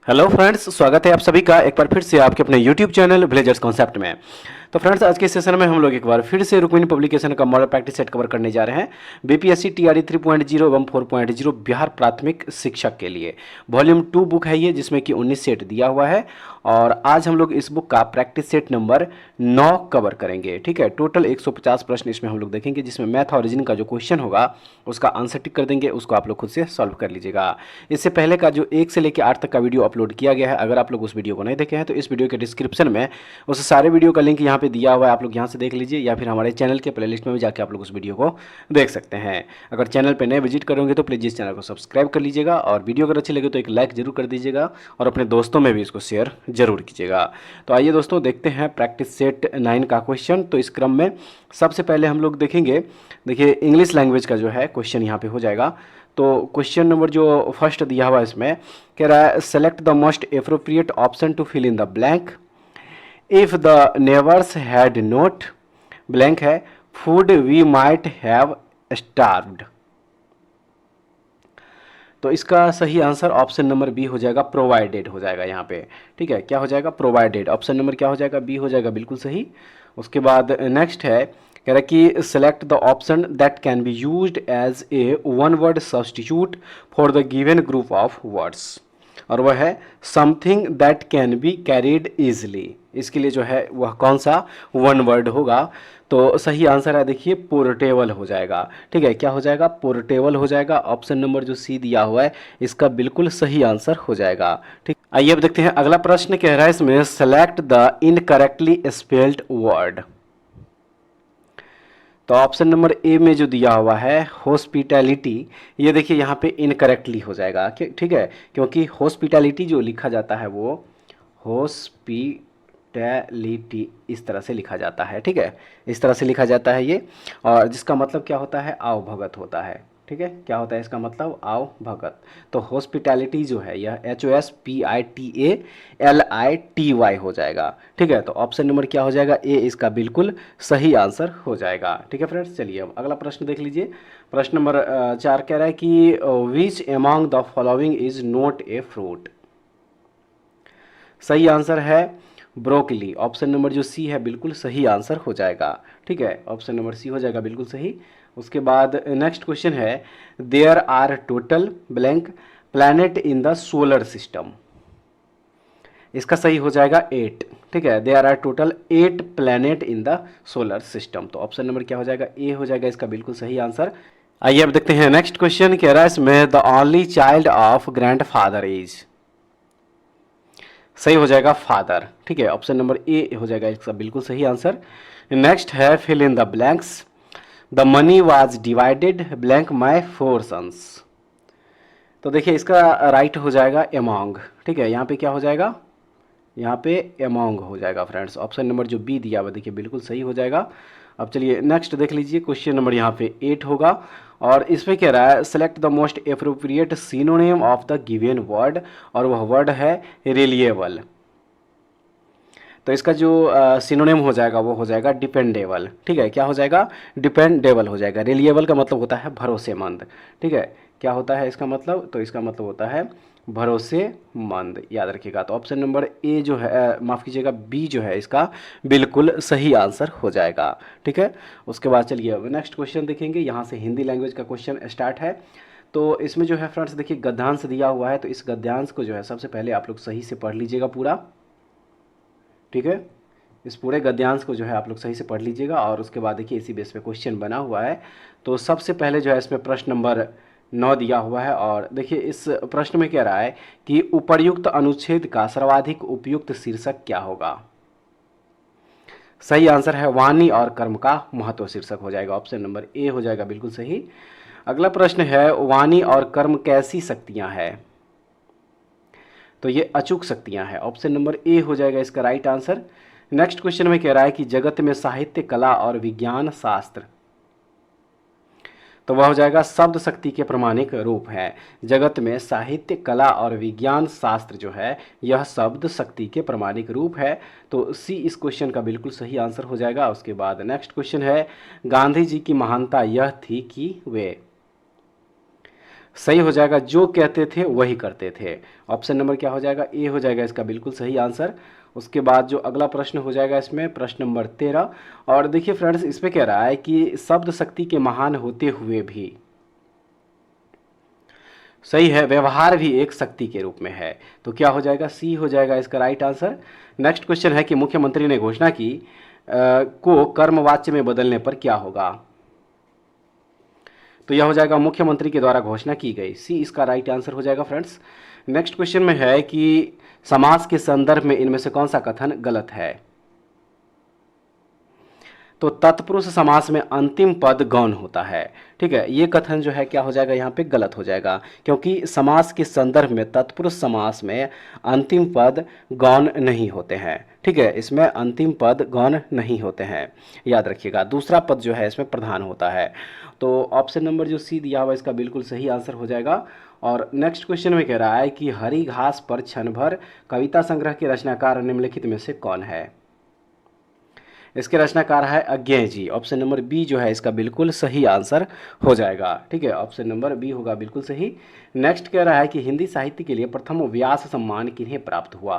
Hello friends, स्वागत है आप सभी का एक बार फिर से आपके अपने यूट्यूब चैनल विलेजर्स कॉन्सेप्ट में। तो फ्रेंड्स, आज के सेशन में हम लोग एक बार फिर से रुक्मिणी पब्लिकेशन का मॉडल प्रैक्टिस सेट कवर करने जा रहे हैं बीपीएससी टीआरई 3.0 एवं 4.0 बिहार प्राथमिक शिक्षक के लिए। वॉल्यूम 2 बुक है ये, जिसमें कि 19 सेट दिया हुआ है और आज हम लोग इस बुक का प्रैक्टिस सेट नंबर 9 कवर करेंगे। ठीक है, टोटल 150 प्रश्न इसमें हम लोग देखेंगे, जिसमें मैथ और रीजनिंग का जो क्वेश्चन होगा उसका आंसर टिक कर देंगे, उसको आप लोग खुद से सॉल्व कर लीजिएगा। इससे पहले का जो 1 से लेकर 8 तक का वीडियो अपलोड किया गया है, अगर आप लोग उस वीडियो को नहीं देखे हैं तो इस वीडियो के डिस्क्रिप्शन में उस सारे वीडियो का लिंक यहाँ पे दिया हुआ है, आप लोग यहाँ से देख लीजिए, या फिर हमारे चैनल के प्लेलिस्ट में भी जाके आप लोग उस वीडियो को देख सकते हैं। अगर चैनल पे नए विजिट करोगे तो प्लीज़ इस चैनल को सब्सक्राइब कर लीजिएगा और वीडियो अगर अच्छी लगे तो एक लाइक जरूर कर दीजिएगा और अपने दोस्तों में भी इसको शेयर जरूर कीजिएगा। तो आइए दोस्तों, देखते हैं प्रैक्टिस सेट 9 का क्वेश्चन। तो इस क्रम में सबसे पहले हम लोग देखेंगे, देखिए इंग्लिश लैंग्वेज का जो है क्वेश्चन यहाँ पे हो जाएगा। तो क्वेश्चन नंबर जो फर्स्ट दिया हुआ है इसमें कह रहा है, select the most appropriate option to fill in the blank if the neighbours had not blank है food we might have starved. तो इसका सही आंसर ऑप्शन नंबर बी हो जाएगा, प्रोवाइडेड हो जाएगा यहाँ पे। ठीक है, क्या हो जाएगा? प्रोवाइडेड। ऑप्शन नंबर क्या हो जाएगा? बी हो जाएगा, बिल्कुल सही। उसके बाद नेक्स्ट है, कह रहा है कि select the option that can be used as a one word substitute for the given group of words, और वह है something that can be carried easily. इसके लिए जो है वह कौन सा वन वर्ड होगा? तो सही आंसर है, देखिए पोर्टेबल हो जाएगा। ठीक है, क्या हो जाएगा? पोर्टेबल हो जाएगा। ऑप्शन नंबर जो सी दिया हुआ है इसका बिल्कुल सही आंसर हो जाएगा। ठीक, आइए अब देखते हैं अगला प्रश्न। कह रहा है इसमें, select the incorrectly spelled word. तो ऑप्शन नंबर ए में जो दिया हुआ है हॉस्पिटैलिटी, ये देखिए यहाँ पे इनकरेक्टली हो जाएगा। ठीक है, क्योंकि हॉस्पिटैलिटी जो लिखा जाता है वो हॉस्पिटैलिटी इस तरह से लिखा जाता है। ठीक है, इस तरह से लिखा जाता है ये, और जिसका मतलब क्या होता है? आओ भगत होता है। ठीक है, क्या होता है इसका मतलब? आओ भगत। तो हॉस्पिटैलिटी जो है यह HOSPITALITY हो जाएगा। ठीक है, तो ऑप्शन नंबर क्या हो जाएगा? ए इसका बिल्कुल सही आंसर हो जाएगा। ठीक है फ्रेंड्स, चलिए अब अगला प्रश्न देख लीजिए। प्रश्न नंबर 4 कह रहा है कि which among the following is not a fruit. सही आंसर है ब्रोकली। ऑप्शन नंबर जो सी है बिल्कुल सही आंसर हो जाएगा। ठीक है, ऑप्शन नंबर सी हो जाएगा बिल्कुल सही। उसके बाद नेक्स्ट क्वेश्चन है, there are total blank planet in the solar system. इसका सही हो जाएगा 8। ठीक है, there are total 8 planet in the solar system. तो ऑप्शन नंबर क्या हो जाएगा? ए हो जाएगा इसका बिल्कुल सही आंसर। आइए अब देखते हैं नेक्स्ट क्वेश्चन। कह रहा है इसमें, the only child of grand father is. सही हो जाएगा फादर। ठीक है, ऑप्शन नंबर ए हो जाएगा इसका बिल्कुल सही आंसर। नेक्स्ट है, fill in the blanks. The money was divided blank my 4 sons. तो देखिए इसका राइट हो जाएगा एमोंग। ठीक है, यहाँ पे क्या हो जाएगा? यहाँ पे एमोंग हो जाएगा फ्रेंड्स। ऑप्शन नंबर जो बी दिया हुआ देखिए बिल्कुल सही हो जाएगा। अब चलिए नेक्स्ट देख लीजिए, क्वेश्चन नंबर यहाँ पे 8 होगा और इसमें कह रहा है, select the most appropriate synonym of the given word, और वह वर्ड है रिलिएबल। तो इसका जो सिनोनिम हो जाएगा वो हो जाएगा डिपेंडेबल। ठीक है, क्या हो जाएगा? डिपेंडेबल हो जाएगा। रिलिएबल का मतलब होता है भरोसेमंद। ठीक है, क्या होता है इसका मतलब? तो इसका मतलब होता है भरोसेमंद, याद रखिएगा। तो ऑप्शन नंबर ए जो है, माफ़ कीजिएगा, बी जो है इसका बिल्कुल सही आंसर हो जाएगा। ठीक है, उसके बाद चलिए अब नेक्स्ट क्वेश्चन देखेंगे। यहाँ से हिंदी लैंग्वेज का क्वेश्चन स्टार्ट है। तो इसमें जो है फ्रेंड्स देखिए गद्यांश दिया हुआ है, तो इस गद्यांश को जो है सबसे पहले आप लोग सही से पढ़ लीजिएगा पूरा। ठीक है, इस पूरे गद्यांश को जो है आप लोग सही से पढ़ लीजिएगा और उसके बाद देखिए इसी बेस पे क्वेश्चन बना हुआ है। तो सबसे पहले जो है इसमें प्रश्न नंबर 9 दिया हुआ है और देखिए इस प्रश्न में कह रहा है कि उपर्युक्त अनुच्छेद का सर्वाधिक उपयुक्त शीर्षक क्या होगा। सही आंसर है वाणी और कर्म का महत्व शीर्षक हो जाएगा। ऑप्शन नंबर ए हो जाएगा बिल्कुल सही। अगला प्रश्न है, वाणी और कर्म कैसी शक्तियां हैं? तो ये अचूक शक्तियां हैं। ऑप्शन नंबर ए हो जाएगा इसका राइट आंसर। नेक्स्ट क्वेश्चन में कह रहा है कि जगत में साहित्य, कला और विज्ञान शास्त्र, तो वह हो जाएगा शब्द शक्ति के प्रमाणिक रूप है। जगत में साहित्य, कला और विज्ञान शास्त्र जो है यह शब्द शक्ति के प्रमाणिक रूप है। तो सी इस क्वेश्चन का बिल्कुल सही आंसर हो जाएगा। उसके बाद नेक्स्ट क्वेश्चन है, गांधी जी की महानता यह थी कि वे। सही हो जाएगा, जो कहते थे वही करते थे। ऑप्शन नंबर क्या हो जाएगा, ए हो जाएगा इसका बिल्कुल सही आंसर। उसके बाद जो अगला प्रश्न हो जाएगा इसमें प्रश्न नंबर 13। और देखिए फ्रेंड्स, इसमें कह रहा है कि शब्द शक्ति के महान होते हुए भी, सही है, व्यवहार भी एक शक्ति के रूप में है। तो क्या हो जाएगा, सी हो जाएगा इसका राइट आंसर। नेक्स्ट क्वेश्चन है कि मुख्यमंत्री ने घोषणा की को कर्मवाच्य में बदलने पर क्या होगा। तो यह हो जाएगा मुख्यमंत्री के द्वारा घोषणा की गई, सी इसका राइट आंसर हो जाएगा फ्रेंड्स। नेक्स्ट क्वेश्चन में है कि समास के संदर्भ में इनमें से कौन सा कथन गलत है। तो तत्पुरुष समास में अंतिम पद गौण होता है। ठीक है, ये कथन जो है क्या हो जाएगा, यहाँ पे गलत हो जाएगा, क्योंकि समास के संदर्भ में तत्पुरुष समास में अंतिम पद गौण नहीं होते हैं। ठीक है, इसमें अंतिम पद गौण नहीं होते हैं, याद रखिएगा। दूसरा पद जो है इसमें प्रधान होता है। तो ऑप्शन नंबर जो सी दिया हुआ इसका बिल्कुल सही आंसर हो जाएगा। और नेक्स्ट क्वेश्चन में कह रहा है कि हरी घास पर क्षण भर कविता संग्रह के रचनाकार निम्नलिखित में से कौन है। इसके रचनाकार है अज्ञेय जी। ऑप्शन नंबर बी जो है इसका बिल्कुल सही आंसर हो जाएगा। ठीक है, ऑप्शन नंबर बी होगा बिल्कुल सही। नेक्स्ट कह रहा है कि हिंदी साहित्य के लिए प्रथम व्यास सम्मान किन्हें प्राप्त हुआ।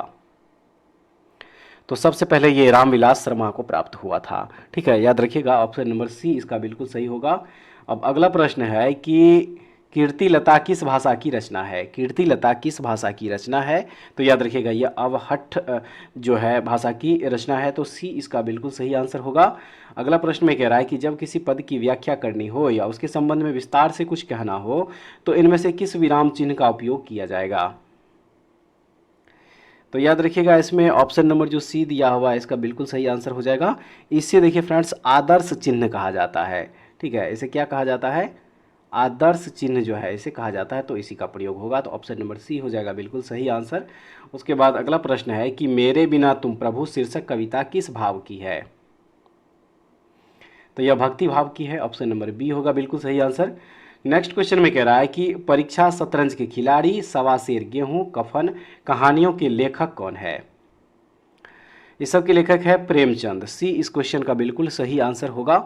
तो सबसे पहले ये रामविलास शर्मा को प्राप्त हुआ था। ठीक है, याद रखिएगा, ऑप्शन नंबर सी इसका बिल्कुल सही होगा। अब अगला प्रश्न है कि कीर्तिलता किस भाषा की रचना है। कीर्तिलता किस भाषा की रचना है। तो याद रखिएगा, ये अवहट्ठ जो है भाषा की रचना है, तो सी इसका बिल्कुल सही आंसर होगा। अगला प्रश्न में कह रहा है कि जब किसी पद की व्याख्या करनी हो या उसके संबंध में विस्तार से कुछ कहना हो तो इनमें से किस विराम चिन्ह का उपयोग किया जाएगा। तो याद रखिएगा, इसमें ऑप्शन नंबर जो सी दिया हुआ है इसका बिल्कुल सही आंसर हो जाएगा। इससे देखिए फ्रेंड्स, आदर्श चिन्ह कहा जाता है। ठीक है, इसे क्या कहा जाता है, आदर्श चिन्ह जो है इसे कहा जाता है, तो इसी का प्रयोग होगा। तो ऑप्शन नंबर सी हो जाएगा बिल्कुल सही आंसर। उसके बाद अगला प्रश्न है कि मेरे बिना तुम प्रभु शीर्षक कविता किस भाव की है। तो यह भक्ति भाव की है। ऑप्शन नंबर बी होगा बिल्कुल सही आंसर। नेक्स्ट क्वेश्चन में कह रहा है कि परीक्षा शतरंज के खिलाड़ी, सवा शेर गेहूं, कफन कहानियों के लेखक कौन है। इस सब के लेखक है प्रेमचंद। सी इस क्वेश्चन का बिल्कुल सही आंसर होगा।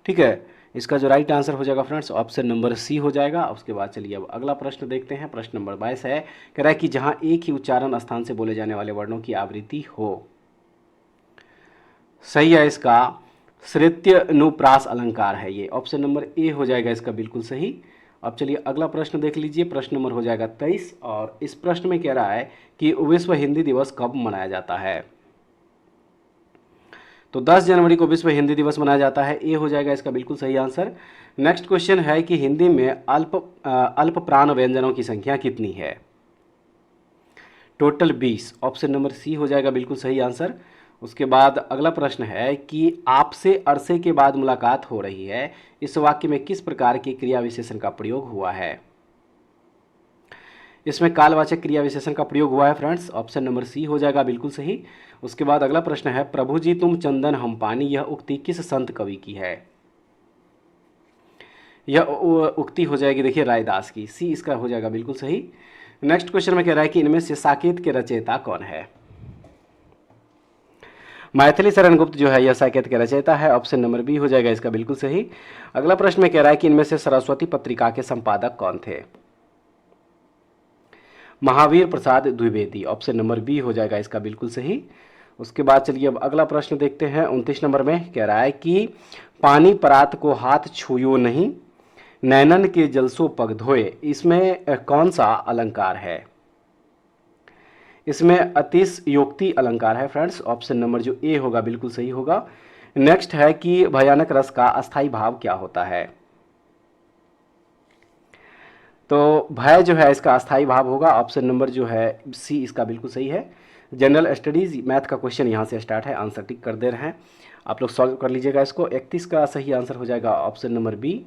ठीक है, इसका जो राइट आंसर हो जाएगा फ्रेंड्स, ऑप्शन नंबर सी हो जाएगा। उसके बाद चलिए अब अगला प्रश्न देखते हैं। प्रश्न नंबर 22 है, कह रहा है कि जहां एक ही उच्चारण स्थान से बोले जाने वाले वर्णों की आवृत्ति हो। सही है, इसका श्रुत्यनुप्रास अलंकार है ये। ऑप्शन नंबर ए हो जाएगा इसका बिल्कुल सही। अब चलिए अगला प्रश्न देख लीजिए। प्रश्न नंबर हो जाएगा 23 और इस प्रश्न में कह रहा है कि विश्व हिंदी दिवस कब मनाया जाता है। तो 10 जनवरी को विश्व हिंदी दिवस मनाया जाता है। ए हो जाएगा इसका बिल्कुल सही आंसर। नेक्स्ट क्वेश्चन है कि हिंदी में अल्प प्राण व्यंजनों की संख्या कितनी है। टोटल 20। ऑप्शन नंबर सी हो जाएगा बिल्कुल सही आंसर। उसके बाद अगला प्रश्न है कि आपसे अरसे के बाद मुलाकात हो रही है, इस वाक्य में किस प्रकार के क्रिया विशेषण का प्रयोग हुआ है। इसमें कालवाचक क्रिया विशेषण का प्रयोग हुआ है फ्रेंड्स। ऑप्शन नंबर सी हो जाएगा बिल्कुल सही। उसके बाद अगला प्रश्न है, प्रभु जी तुम चंदन हम पानी, यह उक्ति किस संत कवि की है। यह उक्ति हो जाएगी देखिए रायदास की। सी इसका हो जाएगा बिल्कुल सही। नेक्स्ट क्वेश्चन में कह रहा है कि इनमें से साकेत के रचयिता कौन है। मैथिली शरण गुप्त जो है यह साकेत के रचयिता है। ऑप्शन नंबर बी हो जाएगा इसका बिल्कुल सही। अगला प्रश्न में कह रहा है कि इनमें से सरस्वती पत्रिका के संपादक कौन थे। Mahavir Prasad Dwivedi. Option number B हो जाएगा इसका बिल्कुल सही। उसके बाद चलिए अब अगला प्रश्न देखते हैं। 29 नंबर में कह रहा है कि पानी परात को हाथ छुयो नहीं, नैनन के जलसो पग धोए, इसमें कौन सा अलंकार है। इसमें अतिशयोक्ति अलंकार है फ्रेंड्स। ऑप्शन नंबर जो ए होगा बिल्कुल सही होगा। नेक्स्ट है कि भयानक रस का अस्थाई भाव क्या होता है। तो भय जो है इसका अस्थाई भाव होगा। ऑप्शन नंबर जो है सी इसका बिल्कुल सही है। जनरल स्टडीज मैथ का क्वेश्चन यहाँ से स्टार्ट है, आंसर टिक कर दे रहे हैं, आप लोग सॉल्व कर लीजिएगा इसको। 31 का सही आंसर हो जाएगा ऑप्शन नंबर बी।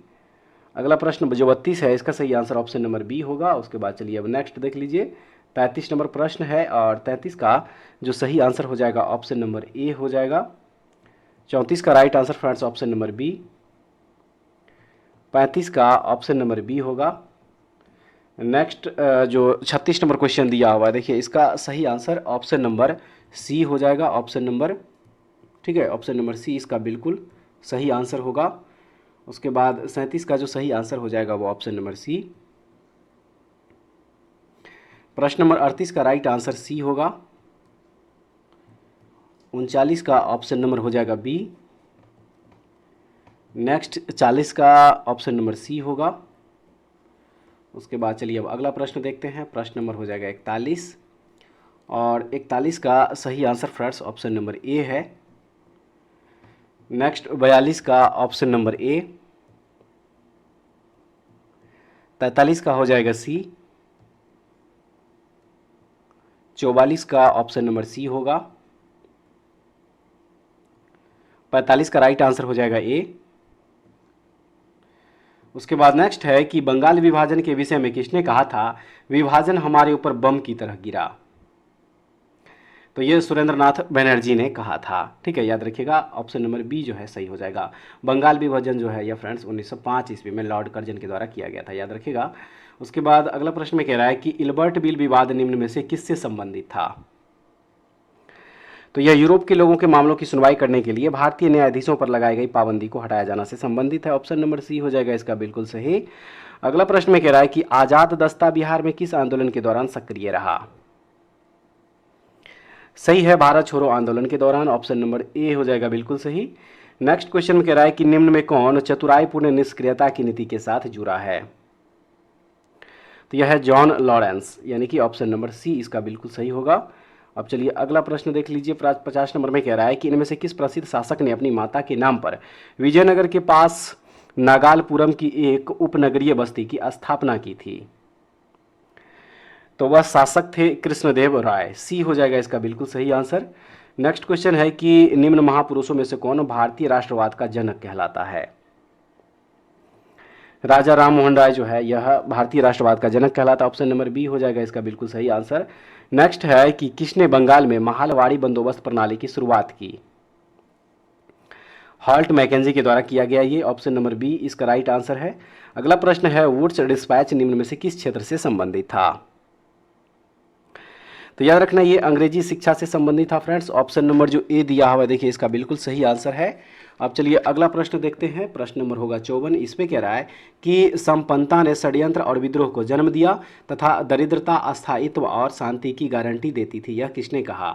अगला प्रश्न जो 32 है इसका सही आंसर ऑप्शन नंबर बी होगा। उसके बाद चलिए अब नेक्स्ट देख लीजिए। 35 नंबर प्रश्न है और 33 का जो सही आंसर हो जाएगा ऑप्शन नंबर ए हो जाएगा। 34 का right answer friends option number B. 35 का ऑप्शन नंबर बी होगा। नेक्स्ट जो 36 नंबर क्वेश्चन दिया हुआ है देखिए, इसका सही आंसर ऑप्शन नंबर सी हो जाएगा। ऑप्शन नंबर, ठीक है, ऑप्शन नंबर सी इसका बिल्कुल सही आंसर होगा। उसके बाद 37 का जो सही आंसर हो जाएगा वो ऑप्शन नंबर सी। प्रश्न नंबर 38 का राइट आंसर सी होगा। 39 का ऑप्शन नंबर हो जाएगा बी। नेक्स्ट 40 का ऑप्शन नंबर सी होगा। उसके बाद चलिए अब अगला प्रश्न देखते हैं। प्रश्न नंबर हो जाएगा 41 और 41 का सही आंसर फ्रेंड्स ऑप्शन नंबर ए है। नेक्स्ट 42 का ऑप्शन नंबर ए। 43 का हो जाएगा सी। 44 का ऑप्शन नंबर सी होगा। 45 का राइट आंसर हो जाएगा ए। उसके बाद नेक्स्ट है कि बंगाल विभाजन के विषय में किसने कहा था, विभाजन हमारे ऊपर बम की तरह गिरा। तो ये सुरेंद्रनाथ बनर्जी ने कहा था। ठीक है, याद रखिएगा ऑप्शन नंबर बी जो है सही हो जाएगा। बंगाल विभाजन जो है यह फ्रेंड्स 1905 ईस्वी में लॉर्ड कर्जन के द्वारा किया गया था, याद रखिएगा। उसके बाद अगला प्रश्न में कह रहा है कि इल्बर्ट बिल विवाद निम्न में से किससे संबंधित था। तो यह यूरोप के लोगों के मामलों की सुनवाई करने के लिए भारतीय न्यायाधीशों पर लगाई गई पाबंदी को हटाया जाना से संबंधित है। ऑप्शन नंबर सी हो जाएगा इसका बिल्कुल सही। अगला प्रश्न में कह रहा है कि आजाद दस्ता बिहार में किस आंदोलन के दौरान सक्रिय रहा। सही है, भारत छोड़ो आंदोलन के दौरान। ऑप्शन नंबर ए हो जाएगा बिल्कुल सही। नेक्स्ट क्वेश्चन में कह रहा है कि निम्न में कौन चतुराईपूर्ण निष्क्रियता की नीति के साथ जुड़ा है। तो यह है जॉन लॉरेंस, यानी कि ऑप्शन नंबर सी इसका बिल्कुल सही होगा। अब चलिए अगला प्रश्न देख लीजिए। 50 नंबर में कह रहा है कि इनमें से किस प्रसिद्ध शासक ने अपनी माता के नाम पर विजयनगर के पास नागालपुरम की एक उपनगरीय बस्ती की स्थापना की थी। तो वह शासक थे कृष्णदेव राय। सी हो जाएगा इसका बिल्कुल सही आंसर। नेक्स्ट क्वेश्चन है कि निम्न महापुरुषों में से कौन भारतीय राष्ट्रवाद का जनक कहलाता है। राजा राम मोहन राय जो है यह भारतीय राष्ट्रवाद का जनक कहलाता है। ऑप्शन नंबर बी हो जाएगा इसका बिल्कुल सही आंसर। नेक्स्ट है कि किसने बंगाल में महालवाड़ी बंदोबस्त प्रणाली की शुरुआत की। हॉल्ट मैकेंजी के द्वारा किया गया ये। ऑप्शन नंबर बी इसका राइट आंसर है। अगला प्रश्न है वुड्स डिस्पैच निम्न में से किस क्षेत्र से संबंधित था। तो याद रखना ये अंग्रेजी शिक्षा से संबंधित था फ्रेंड्स। ऑप्शन नंबर जो ए दिया हुआ देखिए इसका बिल्कुल सही आंसर है। अब चलिए अगला प्रश्न देखते हैं। प्रश्न नंबर होगा 54। इसमें कह रहा है कि संपन्नता ने षड्यंत्र और विद्रोह को जन्म दिया तथा दरिद्रता अस्थायित्व और शांति की गारंटी देती थी, यह किसने कहा।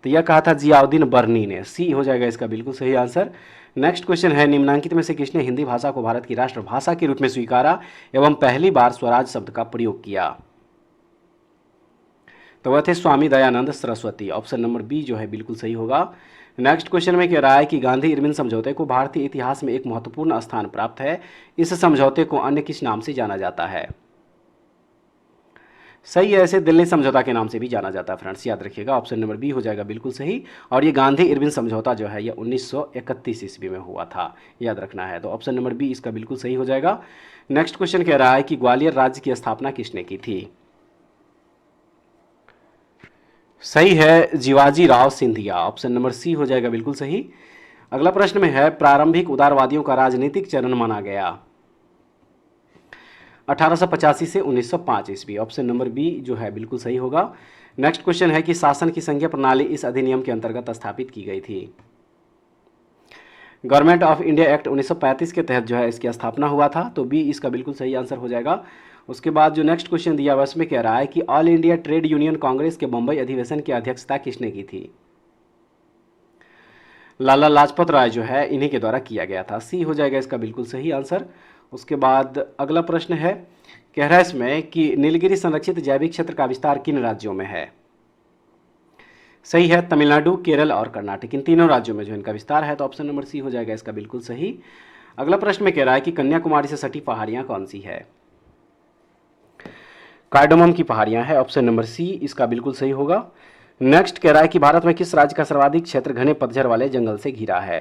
तो यह कहा था जियाउद्दीन बर्नी ने। सी हो जाएगा इसका बिल्कुल सही आंसर। नेक्स्ट क्वेश्चन है निम्नांकित में से किसने हिंदी भाषा को भारत की राष्ट्रभाषा के रूप में स्वीकारा एवं पहली बार स्वराज शब्द का प्रयोग किया। तो वह थे Swami Dayanand Saraswati. Option number B जो है बिल्कुल सही होगा। नेक्स्ट क्वेश्चन में कह रहा है कि गांधी इरविन समझौते को भारतीय इतिहास में एक महत्वपूर्ण स्थान प्राप्त है। इस समझौते को अन्य किस नाम से जाना जाता है। सही है, ऐसे दिल्ली समझौता के नाम से भी जाना जाता है फ्रेंड्स, याद रखिएगा। ऑप्शन नंबर बी हो जाएगा बिल्कुल सही। और ये गांधी इरविन समझौता जो है ये 1931 ईस्वी में हुआ था, याद रखना है। तो ऑप्शन नंबर बी इसका बिल्कुल सही हो जाएगा। नेक्स्ट क्वेश्चन कह रहा है कि ग्वालियर राज्य की स्थापना किसने की थी। सही है, Jiwaji Rao Scindia. Option number C हो जाएगा बिल्कुल सही। अगला प्रश्न में है प्रारंभिक उदारवादियों का राजनीतिक चरण माना गया 1885 से 1905 ईस्वी। ऑप्शन नंबर बी जो है बिल्कुल सही होगा। नेक्स्ट क्वेश्चन है कि शासन की संघीय प्रणाली इस अधिनियम के अंतर्गत स्थापित की गई थी। गवर्नमेंट ऑफ इंडिया एक्ट 1935 के तहत जो है इसकी स्थापना हुआ था। तो बी इसका बिल्कुल सही आंसर हो जाएगा। उसके बाद जो नेक्स्ट क्वेश्चन दिया हुआ उसमें कह रहा है कि all India trade union Congress के बंबई अधिवेशन की अध्यक्षता किसने की थी। लाला लाजपत राय जो है इन्हीं के द्वारा किया गया था। सी हो जाएगा इसका बिल्कुल सही आंसर। उसके बाद अगला प्रश्न है, कह रहा है इसमें कि नीलगिरी संरक्षित जैविक क्षेत्र का विस्तार किन राज्यों में है। सही है, तमिलनाडु, केरल और कर्नाटक, इन तीनों राज्यों में जो इनका विस्तार है। तो ऑप्शन नंबर सी हो जाएगा इसका बिल्कुल सही। अगला प्रश्न में कह रहा है कि कन्याकुमारी से सटी पहाड़ियां कौन सी है। कार्डोमम की पहाड़ियां है। ऑप्शन नंबर सी इसका बिल्कुल सही होगा। नेक्स्ट कह रहा है कि भारत में किस राज्य का सर्वाधिक क्षेत्र घने पतझड़ वाले जंगल से घिरा है।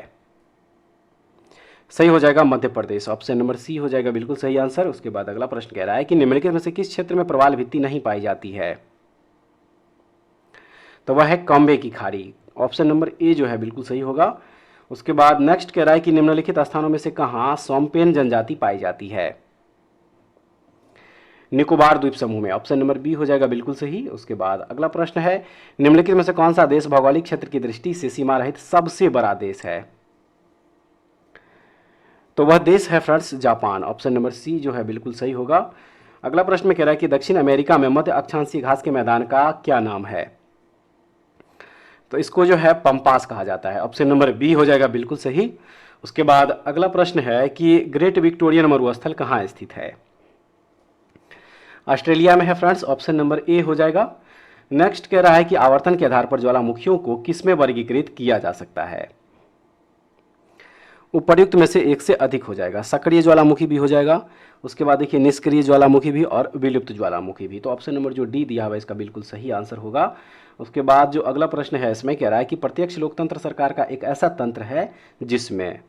सही हो जाएगा Madhya Pradesh. Option number C हो जाएगा बिल्कुल सही आंसर। उसके बाद अगला प्रश्न कह रहा है कि निम्नलिखित में से किस क्षेत्र में प्रवाल भित्ति नहीं पाई जाती है। तो वह है कॉम्बे की खाड़ी। ऑप्शन नंबर ए जो है बिल्कुल सही होगा। उसके बाद नेक्स्ट कह रहा है कि निम्नलिखित स्थानों में से कहाँ सोम्पेन जनजाति पाई जाती है। निकोबार द्वीप समूह में। ऑप्शन नंबर बी हो जाएगा बिल्कुल सही। उसके बाद अगला प्रश्न है, निम्नलिखित में से कौन सा देश भौगोलिक क्षेत्र की दृष्टि से सीमा रहित सबसे बड़ा देश है। तो वह देश है friends Japan. Option number C जो है बिल्कुल सही होगा। अगला प्रश्न में कह रहा है कि दक्षिण अमेरिका में मध्य अक्षांशीय घास के मैदान का क्या नाम है? तो इसको जो है पंपास कहा जाता है। ऑप्शन नंबर बी हो जाएगा बिल्कुल सही। उसके बाद अगला प्रश्न है कि ग्रेट विक्टोरियन मरुस्थल कहाँ स्थित है? ऑस्ट्रेलिया में है फ्रेंड्स, ऑप्शन नंबर ए हो जाएगा। नेक्स्ट कह रहा है कि आवर्तन के आधार पर ज्वालामुखियों को किसमें वर्गीकृत किया जा सकता है? उपर्युक्त में से एक से अधिक हो जाएगा। सक्रिय ज्वालामुखी भी हो जाएगा, उसके बाद देखिए निष्क्रिय ज्वालामुखी भी और विलुप्त ज्वालामुखी भी। तो ऑप्शन नंबर जो डी दिया हुआ है इसका बिल्कुल सही आंसर होगा। उसके बाद जो अगला प्रश्न है इसमें कह रहा है कि प्रत्यक्ष लोकतंत्र सरकार का एक ऐसा तंत्र है जिसमें,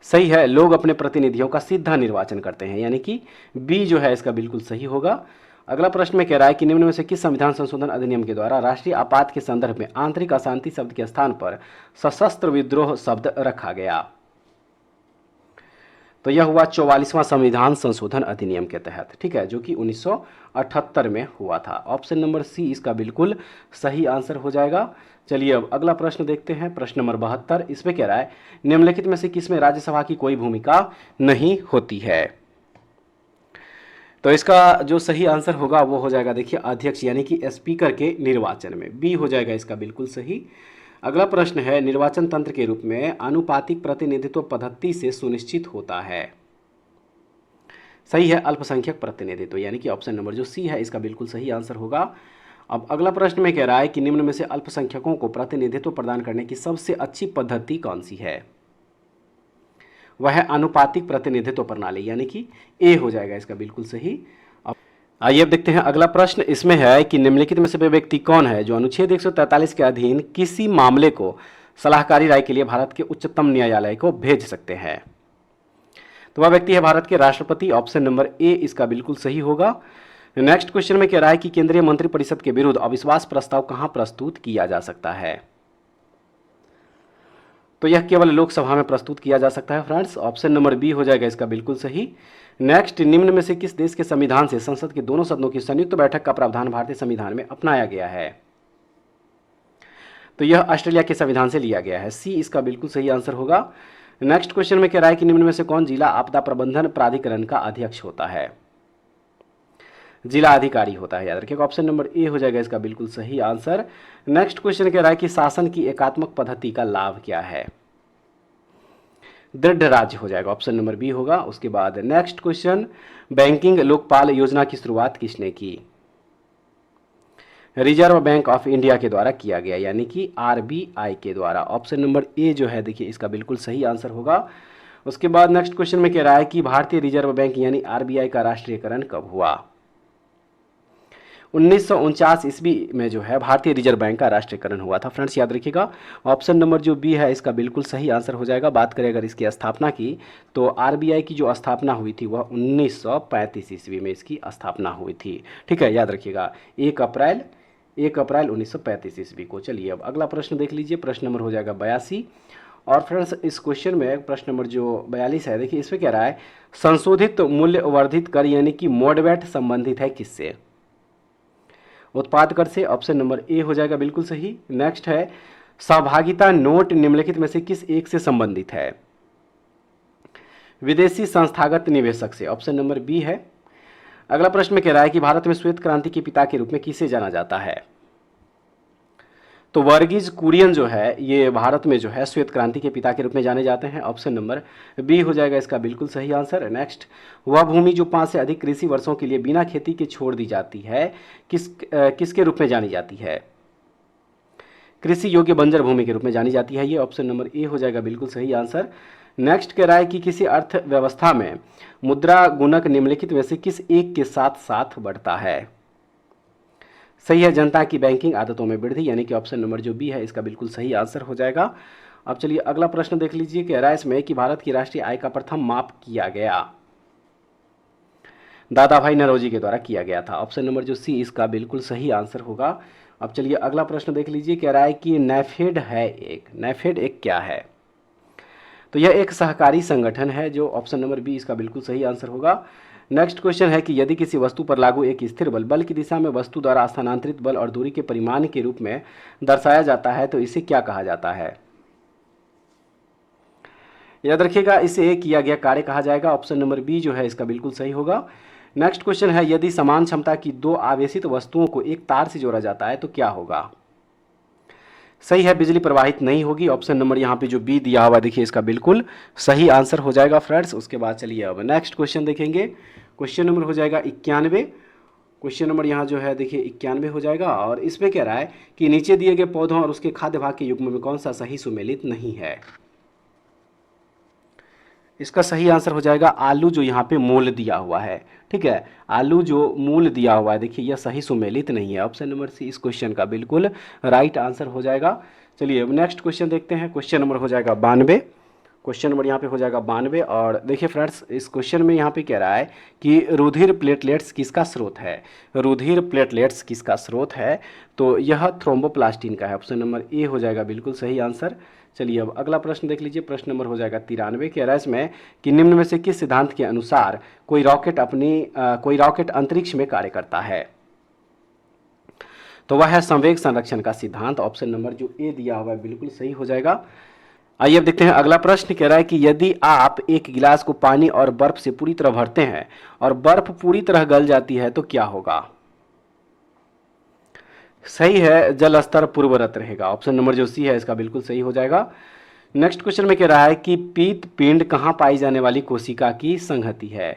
सही है, लोग अपने प्रतिनिधियों का सीधा निर्वाचन करते हैं, यानी कि बी जो है इसका बिल्कुल सही होगा। अगला प्रश्न में कह रहा है कि निम्न में से किस संविधान संशोधन अधिनियम के द्वारा राष्ट्रीय आपात के संदर्भ में आंतरिक अशांति शब्द के स्थान पर सशस्त्र विद्रोह शब्द रखा गया? तो यह हुआ 44वां संविधान संशोधन अधिनियम के तहत, ठीक है, जो कि 1978 में हुआ था। ऑप्शन नंबर सी इसका बिल्कुल सही आंसर हो जाएगा। चलिए अब अगला प्रश्न देखते हैं, प्रश्न नंबर 72। इसमें कह रहा है निम्नलिखित में से किसमें राज्यसभा की कोई भूमिका नहीं होती है? तो इसका जो सही आंसर होगा वो हो जाएगा देखिए अध्यक्ष यानी कि स्पीकर के निर्वाचन में, बी हो जाएगा इसका बिल्कुल सही। अगला प्रश्न है निर्वाचन तंत्र के रूप में आनुपातिक प्रतिनिधित्व पद्धति से सुनिश्चित होता है? सही है, अल्पसंख्यक प्रतिनिधित्व, यानी कि ऑप्शन नंबर जो सी है इसका बिल्कुल सही आंसर होगा। अब अगला प्रश्न में कह रहा है कि निम्न में से अल्पसंख्यकों को प्रतिनिधित्व प्रदान करने की सबसे अच्छी पद्धति कौन सी है? वह है आनुपातिक प्रतिनिधित्व प्रणाली, यानी कि ए हो जाएगा इसका बिल्कुल सही। अब आइए अब देखते हैं अगला प्रश्न। इसमें है कि निम्नलिखित में से वे व्यक्ति कौन है जो अनुच्छेद 143 के अधीन किसी मामले को सलाहकारी राय के लिए भारत के उच्चतम न्यायालय को भेज सकते हैं? तो वह व्यक्ति है भारत के राष्ट्रपति। ऑप्शन नंबर ए इसका बिल्कुल सही होगा। नेक्स्ट क्वेश्चन में कह रहा है कि केंद्रीय मंत्रिपरिषद के विरुद्ध अविश्वास प्रस्ताव कहां प्रस्तुत किया जा सकता है? तो यह केवल लोकसभा में प्रस्तुत किया जा सकता है फ्रेंड्स। ऑप्शन नंबर बी हो जाएगा इसका बिल्कुल सही। नेक्स्ट, निम्न में से किस देश के संविधान से संसद के दोनों सदनों की संयुक्त बैठक का प्रावधान भारतीय संविधान में अपनाया गया है? तो यह ऑस्ट्रेलिया के संविधान से लिया गया है, सी इसका बिल्कुल सही आंसर होगा। नेक्स्ट क्वेश्चन में कह रहा है कि निम्न में से कौन जिला आपदा प्रबंधन प्राधिकरण का अध्यक्ष होता है? जिला अधिकारी होता है, याद रखिएगा। ऑप्शन नंबर ए हो जाएगा इसका बिल्कुल सही आंसर। नेक्स्ट क्वेश्चन कह रहा है कि शासन की एकात्मक पद्धति का लाभ क्या है? दृढ़ राज्य हो जाएगा, ऑप्शन नंबर बी होगा। उसके बाद नेक्स्ट क्वेश्चन, बैंकिंग लोकपाल योजना की शुरुआत किसने की? रिजर्व बैंक ऑफ इंडिया के द्वारा किया गया, यानी कि आरबीआई के द्वारा। ऑप्शन नंबर ए जो है देखिए इसका बिल्कुल सही आंसर होगा। उसके बाद नेक्स्ट क्वेश्चन में कह रहा है कि भारतीय रिजर्व बैंक यानी आरबीआई का राष्ट्रीयकरण कब हुआ? 1949 ईस्वी में जो है भारतीय रिजर्व बैंक का राष्ट्रीयकरण हुआ था फ्रेंड्स, याद रखिएगा। ऑप्शन नंबर जो बी है इसका बिल्कुल सही आंसर हो जाएगा। बात करें अगर इसकी स्थापना की, तो आरबीआई की जो स्थापना हुई थी वह 1935 ईस्वी में इसकी स्थापना हुई थी, ठीक है, याद रखिएगा। 1 अप्रैल 1935 ईस्वी को। चलिए अब अगला प्रश्न देख लीजिए, प्रश्न नंबर हो जाएगा 82। और फ्रेंड्स इस क्वेश्चन में प्रश्न नंबर जो 42 है, देखिए इसमें कह रहा है संशोधित मूल्य वर्धित कर यानी कि मोडवेट संबंधित है किससे? उत्पाद कर से। ऑप्शन नंबर ए हो जाएगा बिल्कुल सही। नेक्स्ट है सहभागिता नोट निम्नलिखित में से किस एक से संबंधित है? विदेशी संस्थागत निवेशक से। ऑप्शन नंबर बी है। अगला प्रश्न में कह रहा है कि भारत में श्वेत क्रांति के पिता के रूप में किसे जाना जाता है? तो वर्गीज कुरियन जो है ये भारत में जो है श्वेत क्रांति के पिता के रूप में जाने जाते हैं। ऑप्शन नंबर बी हो जाएगा इसका बिल्कुल सही आंसर। नेक्स्ट, वह भूमि जो 5 से अधिक कृषि वर्षों के लिए बिना खेती के छोड़ दी जाती है किसके रूप में जानी जाती है? कृषि योग्य बंजर भूमि के रूप में जानी जाती है ये। ऑप्शन नंबर ए हो जाएगा बिल्कुल सही आंसर। नेक्स्ट कह रहा है कि किसी अर्थव्यवस्था में मुद्रा गुणक निम्नलिखित में से किस एक के साथ साथ बढ़ता है? सही है, जनता की बैंकिंग आदतों में वृद्धि, यानी कि ऑप्शन नंबर जो बी है इसका बिल्कुल सही आंसर हो जाएगा। अब चलिए अगला प्रश्न देख लीजिए, कह रहा है इसमें कि भारत की राष्ट्रीय आय का प्रथम माप किया गया दादा भाई नौरोजी के द्वारा किया गया था। ऑप्शन नंबर जो सी इसका बिल्कुल सही आंसर होगा। अब चलिए अगला प्रश्न देख लीजिए, कह रहा है कि नेफेड एक क्या है? तो यह एक सहकारी संगठन है, जो ऑप्शन नंबर बी इसका बिल्कुल सही आंसर होगा। नेक्स्ट क्वेश्चन है कि यदि किसी वस्तु पर लागू एक स्थिर बल की दिशा में वस्तु द्वारा स्थानांतरित बल और दूरी के परिमाण के रूप में दर्शाया जाता है तो इसे क्या कहा जाता है? याद रखिएगा, इसे किया गया कार्य कहा जाएगा। ऑप्शन नंबर बी जो है इसका बिल्कुल सही होगा। नेक्स्ट क्वेश्चन है, यदि समान क्षमता की दो आवेशित वस्तुओं को एक तार से जोड़ा जाता है तो क्या होगा? सही है, बिजली प्रवाहित नहीं होगी। ऑप्शन नंबर यहाँ पे जो बी दिया हुआ देखिए इसका बिल्कुल सही आंसर हो जाएगा फ्रेंड्स। उसके बाद चलिए अब नेक्स्ट क्वेश्चन देखेंगे। क्वेश्चन नंबर हो जाएगा 91। क्वेश्चन नंबर यहाँ जो है देखिए 91 हो जाएगा, और इसमें कह रहा है कि नीचे दिए गए पौधों और उसके खाद्य भाग के युग्म में कौन सा सही सुमेलित नहीं है? इसका सही आंसर हो जाएगा आलू, जो यहाँ पे मूल दिया हुआ है। ठीक है, आलू जो मूल दिया हुआ है देखिए यह सही सुमेलित नहीं है। ऑप्शन नंबर सी इस क्वेश्चन का बिल्कुल राइट आंसर हो जाएगा। चलिए अब नेक्स्ट क्वेश्चन देखते हैं। क्वेश्चन नंबर हो जाएगा 92। क्वेश्चन नंबर यहाँ पे हो जाएगा 92, और देखिए फ्रेंड्स इस क्वेश्चन में यहाँ पे कह रहा है कि रुधिर प्लेटलेट्स किसका स्रोत है? रुधिर प्लेटलेट्स किसका स्रोत है? तो यह थ्रोम्बोप्लास्टिन का है। ऑप्शन नंबर ए हो जाएगा बिल्कुल सही आंसर। चलिए अब अगला प्रश्न देख लीजिए। प्रश्न नंबर हो जाएगा 93। कह रहा है इसमें कि निम्न में से किस सिद्धांत के अनुसार कोई रॉकेट अंतरिक्ष में कार्य करता है? तो वह है संवेग संरक्षण का सिद्धांत। ऑप्शन नंबर जो ए दिया हुआ है बिल्कुल सही हो जाएगा। आइए अब देखते हैं अगला प्रश्न। कह रहा है कि यदि आप एक गिलास को पानी और बर्फ से पूरी तरह भरते हैं और बर्फ पूरी तरह गल जाती है तो क्या होगा? सही है, जल स्तर पूर्ववत रहेगा। ऑप्शन नंबर जो सी है इसका बिल्कुल सही हो जाएगा। नेक्स्ट क्वेश्चन में कह रहा है कि पीत पिंड कहाँ पाई जाने वाली कोशिका की संहति है?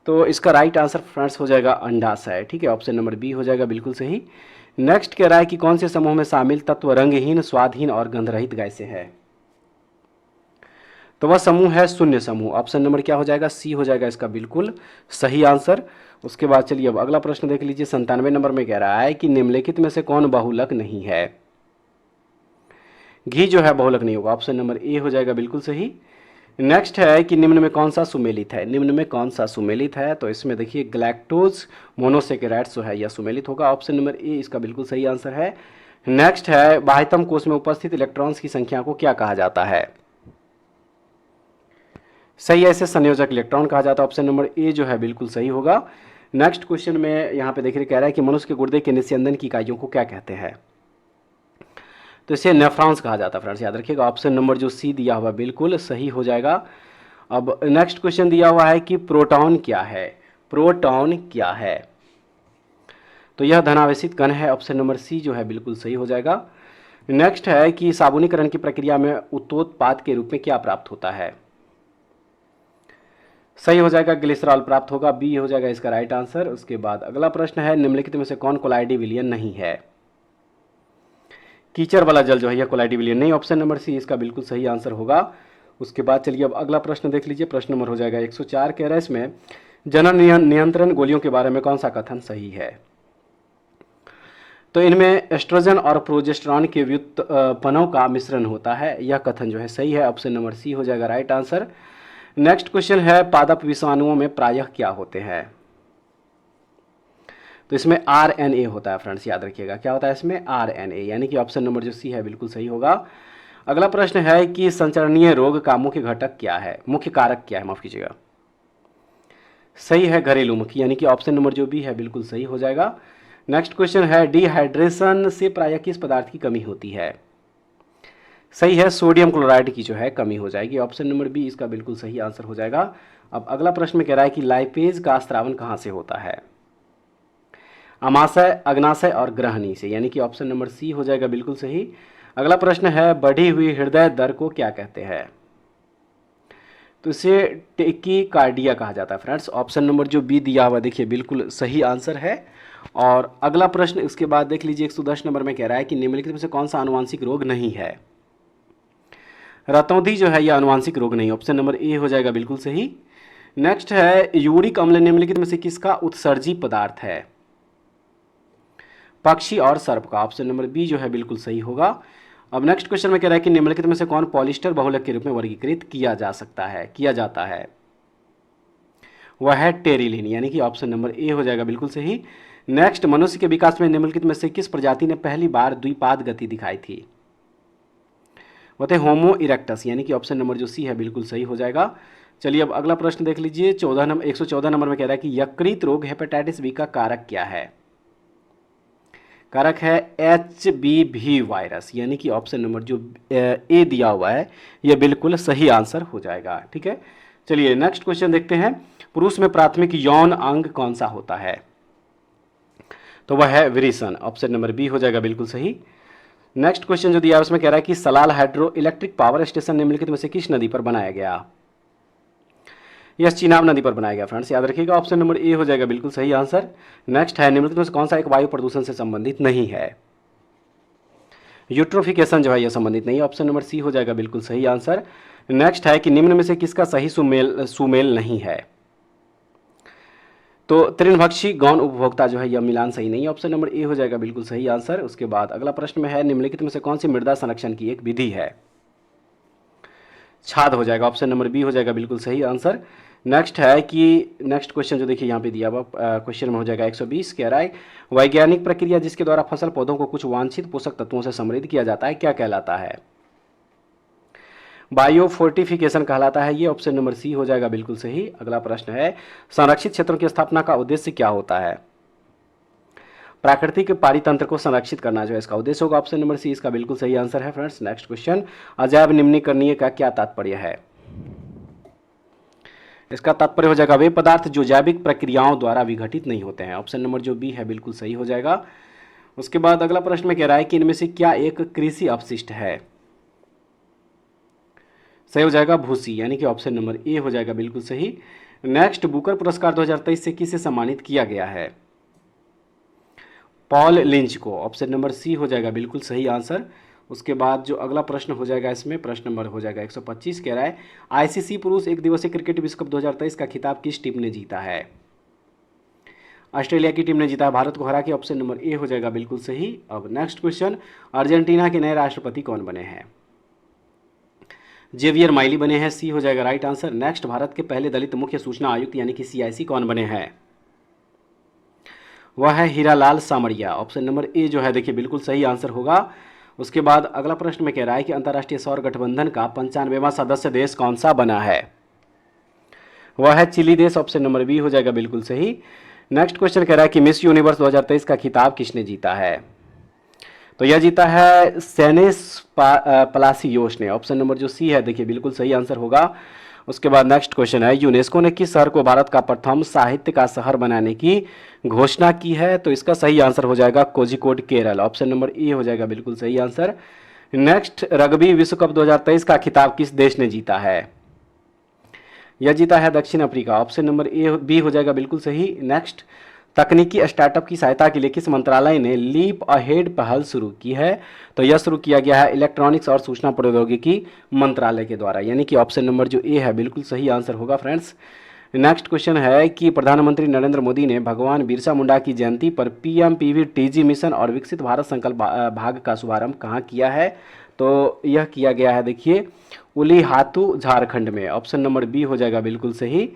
तो इसका राइट आंसर फ्रेंड्स हो जाएगा अंडाशय। ठीक है, ऑप्शन नंबर बी हो जाएगा बिल्कुल सही। नेक्स्ट कह रहा है कि कौन से समूह में शामिल तत्व रंगहीन, स्वादहीन और गंधरहित गैसें हैं? तो वह समूह है शून्य समूह। ऑप्शन नंबर क्या हो जाएगा? सी हो जाएगा इसका बिल्कुल सही आंसर। उसके बाद चलिए अब अगला प्रश्न देख लीजिए। 97 नंबर में कह रहा है कि निम्नलिखित में से कौन बहुलक नहीं है? घी जो है बहुलक नहीं होगा। ऑप्शन नंबर ए हो जाएगा बिल्कुल सही। नेक्स्ट है कि निम्न में कौन सा सुमेलित है? निम्न में कौन सा सुमेलित है? तो इसमें देखिए ग्लैक्टोज मोनोसेकेराइड्स जो है यह सुमेलित होगा। ऑप्शन नंबर ए इसका बिल्कुल सही आंसर है। नेक्स्ट है, बाह्यतम कोश में उपस्थित इलेक्ट्रॉन्स की संख्या को क्या कहा जाता है? सही है, इसे संयोजक इलेक्ट्रॉन कहा जाता है। ऑप्शन नंबर ए जो है बिल्कुल सही होगा। नेक्स्ट क्वेश्चन में यहाँ पे देखिए कह रहा है कि मनुष्य के गुर्दे के निस्यंदन की इकाइयों को क्या कहते हैं? तो इसे नेफ्रॉन्स कहा जाता है फ्रेंड्स, याद रखिएगा। ऑप्शन नंबर जो सी दिया हुआ बिल्कुल सही हो जाएगा। अब नेक्स्ट क्वेश्चन दिया हुआ है कि प्रोटॉन क्या है? प्रोटॉन क्या है? तो यह धनावेशित कण है। ऑप्शन नंबर सी जो है बिल्कुल सही हो जाएगा। नेक्स्ट है कि साबुनीकरण की प्रक्रिया में उत्तोत्पाद के रूप में क्या प्राप्त होता है? सही हो जाएगा, ग्लिसरॉल प्राप्त होगा। बी हो जाएगा इसका राइट आंसर। उसके बाद अगला प्रश्न है, निम्नलिखित में से कौन कोलाइडी विलयन नहीं है? कीचड़ वाला जल जो है यह कोलाइडी विलयन नहीं। ऑप्शन नंबर सी इसका बिल्कुल सही आंसर होगा। उसके बाद चलिए अब अगला प्रश्न देख लीजिए। प्रश्न नंबर हो जाएगा 104। कह रहा है इसमें जनन नियंत्रण गोलियों के बारे में कौन सा कथन सही है? तो इनमें एस्ट्रोजन और प्रोजेस्टेरॉन के व्युत्पन्नों का मिश्रण होता है, यह कथन जो है सही है। ऑप्शन नंबर सी हो जाएगा राइट आंसर। नेक्स्ट क्वेश्चन है, पादप विषाणुओं में प्रायः क्या होते हैं? तो इसमें आरएनए होता है फ्रेंड्स, याद रखिएगा। क्या होता है इसमें? आरएनए, यानी कि ऑप्शन नंबर जो सी है बिल्कुल सही होगा। अगला प्रश्न है कि संचरणीय रोग का मुख्य घटक क्या है? मुख्य कारक क्या है, माफ कीजिएगा। सही है, घरेलू मुखी, यानी कि ऑप्शन नंबर जो बी है बिल्कुल सही हो जाएगा। नेक्स्ट क्वेश्चन है, डिहाइड्रेशन से प्रायः किस पदार्थ की कमी होती है? सही है, सोडियम क्लोराइड की जो है कमी हो जाएगी। ऑप्शन नंबर बी इसका बिल्कुल सही आंसर हो जाएगा। अब अगला प्रश्न में कह रहा है कि लाइपेज का स्रावन कहाँ से होता है? अमाशय, अग्नाशय और ग्रहणी से, यानी कि ऑप्शन नंबर सी हो जाएगा बिल्कुल सही। अगला प्रश्न है, बढ़ी हुई हृदय दर को क्या कहते हैं? तो इसे टेकीकार्डिया कहा जाता है फ्रेंड्स। ऑप्शन नंबर जो बी दिया हुआ देखिए बिल्कुल सही आंसर है। और अगला प्रश्न इसके बाद देख लीजिए 110 नंबर में कह रहा है कि निम्नलिखित में से कौन सा आनुवांशिक रोग नहीं है? रतौंधी जो है यह आनुवांशिक रोग नहीं। ऑप्शन नंबर ए हो जाएगा बिल्कुल सही। नेक्स्ट है, यूरिक अम्ल निम्नलिखित में से किसका उत्सर्जी पदार्थ है? पक्षी और सर्प का। ऑप्शन नंबर बी जो है बिल्कुल सही होगा। अब नेक्स्ट क्वेश्चन में कह रहा है कि निम्नलिखित में से कौन पॉलिस्टर बहुलक के रूप में वर्गीकृत किया जाता है? वह है टेरिलिन, यानी कि ऑप्शन नंबर ए हो जाएगा बिल्कुल सही। नेक्स्ट, मनुष्य के विकास में निम्नलिखित में से किस प्रजाति ने पहली बार द्विपाद गति दिखाई थी? वह थे होमो इरेक्टस, यानी कि ऑप्शन नंबर जो सी है बिल्कुल सही हो जाएगा। चलिए अब अगला प्रश्न देख लीजिए। 114 नंबर में कह रहा है कि यकृत रोग हेपेटाइटिस बी का कारक क्या है? कारक है HBV वायरस, यानी कि ऑप्शन नंबर जो ए दिया हुआ है यह बिल्कुल सही आंसर हो जाएगा। ठीक है, चलिए नेक्स्ट क्वेश्चन देखते हैं, पुरुष में प्राथमिक यौन अंग कौन सा होता है? तो वह है विरेचन, ऑप्शन नंबर बी हो जाएगा बिल्कुल सही। नेक्स्ट क्वेश्चन जो दिया है उसमें कह रहा है कि Salal hydro electric power station निम्नलिखित में से किस नदी पर बनाया गया? यह चिनाब नदी पर बनाया गया फ्रेंड्स, याद रखिएगा, ऑप्शन नंबर ए हो जाएगा बिल्कुल सही आंसर। नेक्स्ट है, निम्नलिखित में से कौन सा एक वायु प्रदूषण से संबंधित नहीं है? यूट्रोफिकेशन जो है यह संबंधित नहीं है, ऑप्शन नंबर सी हो जाएगा बिल्कुल सही आंसर। नेक्स्ट है कि निम्न में से किसका सही सुमेल नहीं है? तो तृणभक्षी गौण उपभोक्ता जो है यह मिलान सही नहीं है, ऑप्शन नंबर ए हो जाएगा बिल्कुल सही आंसर। उसके बाद अगला प्रश्न में है, निम्नलिखित में से कौन सी मृदा संरक्षण की एक विधि है? छाद हो जाएगा, ऑप्शन नंबर बी हो जाएगा बिल्कुल सही आंसर। नेक्स्ट है कि नेक्स्ट क्वेश्चन जो देखिए यहाँ पे दिया हुआ क्वेश्चन में हो जाएगा 120, कह रहा है वैज्ञानिक प्रक्रिया जिसके द्वारा फसल पौधों को कुछ वांछित पोषक तत्वों से समृद्ध किया जाता है क्या कहलाता है? बायो फोर्टिफिकेशन कहलाता है ये, ऑप्शन नंबर सी हो जाएगा बिल्कुल सही। अगला प्रश्न है, संरक्षित क्षेत्रों की स्थापना का उद्देश्य क्या होता है? प्राकृतिक पारितंत्र को संरक्षित करना जो है इसका उद्देश्य होगा, ऑप्शन नंबर सी इसका बिल्कुल सही आंसर है फ्रेंड्स। नेक्स्ट क्वेश्चन, अजैव निम्नीकरणीय का क्या तात्पर्य है? इसका तात्पर्य हो जाएगा वे पदार्थ जो जैविक प्रक्रियाओं द्वारा विघटित नहीं होते हैं, ऑप्शन नंबर जो बी है बिल्कुल सही हो जाएगा। उसके बाद अगला प्रश्न में कह रहा है कि इनमें से क्या एक कृषि अपशिष्ट है? सही हो जाएगा भूसी, यानी कि ऑप्शन नंबर ए हो जाएगा बिल्कुल सही। नेक्स्ट, बुकर पुरस्कार 2023 से किसे सम्मानित किया गया है? पॉल लिंच को, ऑप्शन नंबर सी हो जाएगा बिल्कुल सही आंसर। उसके बाद जो अगला प्रश्न हो जाएगा इसमें प्रश्न नंबर हो जाएगा 125, कह रहा है आईसीसी पुरुष एक दिवसीय क्रिकेट विश्व कप 2023 का खिताब किस टीम ने जीता है? ऑस्ट्रेलिया की टीम ने जीता है भारत को हरा के, ऑप्शन नंबर ए हो जाएगा बिल्कुल सही। अब नेक्स्ट क्वेश्चन, अर्जेंटीना के नए राष्ट्रपति कौन बने हैं? जेवियर माइली बने हैं, सी हो जाएगा राइट आंसर। नेक्स्ट, भारत के पहले दलित मुख्य सूचना आयुक्त यानी कि सीआईसी कौन बने हैं? वह है हीरालाल सामरिया, ऑप्शन नंबर ए जो है देखिए बिल्कुल सही आंसर होगा। उसके बाद अगला प्रश्न में कह रहा है कि अंतर्राष्ट्रीय सौर गठबंधन का 95वां सदस्य देश कौन सा बना है? वह है चिली देश, ऑप्शन नंबर बी हो जाएगा बिल्कुल सही। नेक्स्ट क्वेश्चन कह रहा है कि मिस यूनिवर्स 2023 का खिताब किसने जीता है? तो यह जीता है सेनेस पलासियोस ने, ऑप्शन नंबर जो सी है देखिए बिल्कुल सही आंसर होगा। उसके बाद नेक्स्ट क्वेश्चन है, यूनेस्को ने किस शहर को भारत का प्रथम साहित्य का शहर बनाने की घोषणा की है? तो इसका सही आंसर हो जाएगा कोझिकोड केरल, ऑप्शन नंबर ए हो जाएगा बिल्कुल सही आंसर। नेक्स्ट, रग्बी विश्व कप 2023 का खिताब किस देश ने जीता है? यह जीता है दक्षिण Africa, option number A B हो जाएगा बिल्कुल सही। नेक्स्ट, तकनीकी स्टार्टअप की सहायता के लिए किस मंत्रालय ने लीप अहेड पहल शुरू की है? तो यह शुरू किया गया है इलेक्ट्रॉनिक्स और सूचना प्रौद्योगिकी मंत्रालय के द्वारा, यानी कि ऑप्शन नंबर जो ए है बिल्कुल सही आंसर होगा फ्रेंड्स। नेक्स्ट क्वेश्चन है कि प्रधानमंत्री नरेंद्र मोदी ने भगवान बिरसा मुंडा की जयंती पर पीएमपीवीटीजी मिशन और विकसित भारत संकल्प भाग का शुभारंभ कहाँ किया है? तो यह किया गया है देखिए उलीहातू झारखंड में, ऑप्शन नंबर बी हो जाएगा बिल्कुल सही।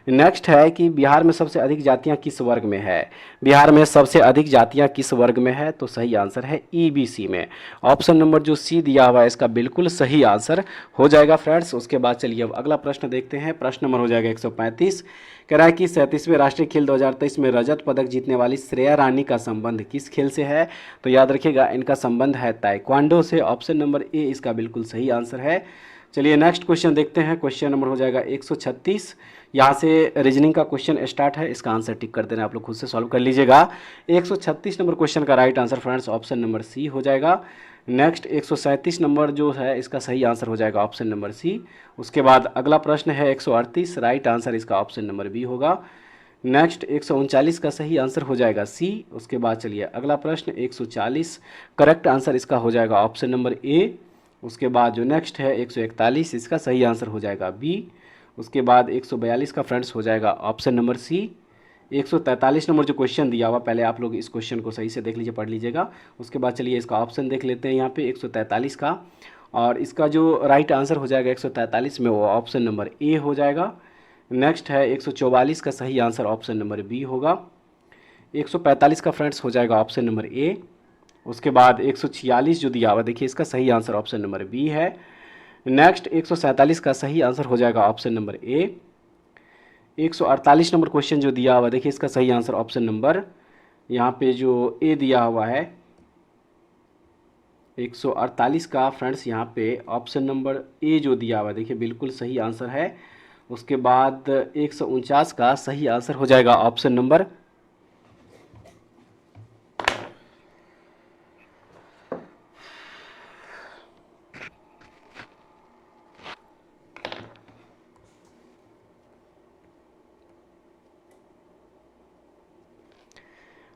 नेक्स्ट है कि बिहार में सबसे अधिक जातियां किस वर्ग में है? बिहार में सबसे अधिक जातियां किस वर्ग में है? तो सही आंसर है ईबीसी में, ऑप्शन नंबर जो सी दिया हुआ है इसका बिल्कुल सही आंसर हो जाएगा फ्रेंड्स। उसके बाद चलिए अब अगला प्रश्न देखते हैं, प्रश्न नंबर हो जाएगा 135, कह रहा है कि 37वें राष्ट्रीय खेल 2023 में रजत पदक जीतने वाली श्रेया रानी का संबंध किस खेल से है? तो याद रखिएगा इनका संबंध है ताइक्वांडो से, ऑप्शन नंबर ए इसका बिल्कुल सही आंसर है। चलिए नेक्स्ट क्वेश्चन देखते हैं, क्वेश्चन नंबर हो जाएगा 136, यहाँ से रीजनिंग का क्वेश्चन स्टार्ट है, इसका आंसर टिक कर देना, आप लोग खुद से सॉल्व कर लीजिएगा। 136 नंबर क्वेश्चन का right answer friends option number C हो जाएगा। नेक्स्ट 137 नंबर जो है इसका सही आंसर हो जाएगा ऑप्शन नंबर सी। उसके बाद अगला प्रश्न है 138, राइट आंसर इसका ऑप्शन नंबर बी होगा। नेक्स्ट 139 का सही आंसर हो जाएगा सी। उसके बाद चलिए अगला प्रश्न 140, करेक्ट आंसर इसका हो जाएगा ऑप्शन नंबर ए। उसके बाद जो नेक्स्ट है 141, इसका सही आंसर हो जाएगा बी। उसके बाद 142 का फ्रेंड्स हो जाएगा ऑप्शन नंबर सी। 143 नंबर जो क्वेश्चन दिया हुआ, पहले आप लोग इस क्वेश्चन को सही से देख लीजिए, पढ़ लीजिएगा। उसके बाद चलिए इसका ऑप्शन देख लेते हैं यहाँ पे 143 का, और इसका जो राइट आंसर हो जाएगा 143 में वो ऑप्शन नंबर ए हो जाएगा। नेक्स्ट है 144 का सही आंसर ऑप्शन नंबर बी होगा। 145 का फ्रेंड्स हो जाएगा ऑप्शन नंबर ए। उसके बाद 146 जो दिया हुआ देखिए इसका सही आंसर ऑप्शन नंबर बी है। नेक्स्ट 147 का सही आंसर हो जाएगा ऑप्शन नंबर ए। 148 नंबर क्वेश्चन जो दिया हुआ देखिए इसका सही आंसर ऑप्शन नंबर यहाँ पे जो ए दिया हुआ है 148 का फ्रेंड्स यहाँ पे ऑप्शन नंबर ए जो दिया हुआ देखिए बिल्कुल सही आंसर है। उसके बाद 149 का सही आंसर हो जाएगा ऑप्शन नंबर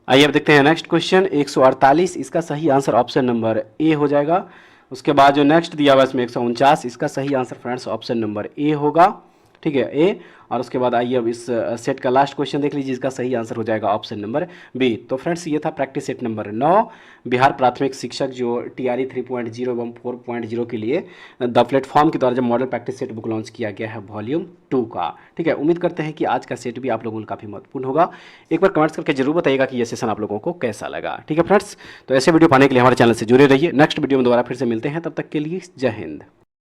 आइए अब देखते हैं नेक्स्ट क्वेश्चन 148, इसका सही आंसर ऑप्शन नंबर ए हो जाएगा। उसके बाद जो नेक्स्ट दिया हुआ है इसमें 149, इसका सही आंसर फ्रेंड्स ऑप्शन नंबर ए होगा, ठीक है ए। और उसके बाद आइए अब इस सेट का लास्ट क्वेश्चन देख लीजिए, इसका सही आंसर हो जाएगा ऑप्शन नंबर बी। तो फ्रेंड्स ये था प्रैक्टिस सेट नंबर 9, बिहार प्राथमिक शिक्षक जो टीआरई 3.0 एवं 4.0 के लिए द प्लेटफॉर्म के द्वारा जब model practice set book launch किया गया है वॉल्यूम 2 का, ठीक है। उम्मीद करते हैं कि आज का सेट भी आप लोगों को काफ़ी महत्वपूर्ण होगा। एक बार कमेंट्स करके जरूर बताइएगा कि ये सेशन आप लोगों को कैसा लगा, ठीक है फ्रेंड्स। तो ऐसे वीडियो पाने के लिए हमारे चैनल से जुड़े रहिए। नेक्स्ट वीडियो में दोबारा फिर से मिलते हैं, तब तक के लिए जय हिंद।